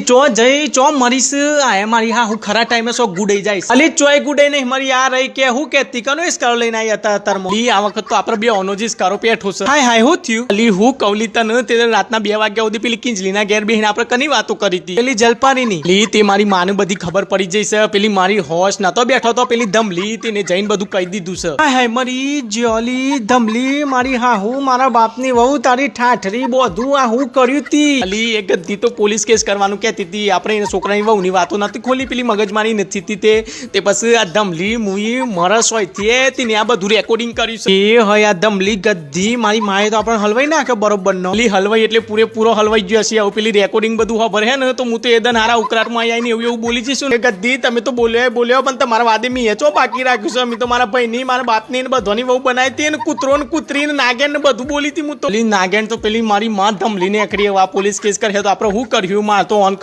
ચો જઈ ચો મરીશ આ મારી હા હું ખરા ટાઈમે સો ગુડાઈ જઈશ અલી ચોય ગુડાઈ નહીં મારી આ રહી કે હું કેતી કનો સ્કારો લઈને આવી હતા તરમો લી આ વખત તો આપણે બે ઓનોજી સ્કારો પેઠો છે હાય હાય હું થયું અલી હું કવલી તને તે રાતના 2 વાગ્યા સુધી પેલી કિંજલીના ઘેર બેહીને આપણે કની વાતો કરી હતી પેલી જલપારીની લી તે મારી માને બધી ખબર પડી જઈ છે પેલી મારી હોશ નતો બેઠો તો પેલી ધમલી તેને જઈને બધું કહી દીધું છે હાય હાય મારી જોલી ધમલી મારી હા હું મારા બાપની વહુ તારી ઠાઠરી બધું આ હું કર્યું તી અલી એક ગદ્દી તો પોલીસ કેસ કરવાનું કહેતી હતી આપણે એને છોકરાની વહુની વાતો નથી ખોલી પેલી મગજમારી નથી હતી તે પછી આ ધમલી મુઈ મરસ હોય તે તેને આ બધું રેકોર્ડિંગ કર્યું છે એ હોય આ ધમલી ગદ્દી મારી માએ તો આપણે હલવાઈ નાખે બરોબર નો પેલી હલવાઈ એટલે પૂરેપૂરો હલવાઈ ગયો છે આવું પેલી રેકોર્ડિંગ બધું ખબર હે ને તો હું તો એદન હારા ઉકરાટમાં આવીને એવું બોલી જઈશું ને ગદ્દી તમે તો બોલ્યો પણ તમારા વાદે મી હેચો બાકી રાખ્યું છે અમે તો મારા ભાઈની મારા બાપની ને બધાની વહુ બનાવી હતી ને કૂતરો ને કૂતરી ને નાગેણ ને બધું બોલી હતી હું તો પેલી નાગેણ તો પેલી મારી માં ધમલીને એકડી આ પોલીસ કેસ કરે તો આપણે શું કર્યું માર તો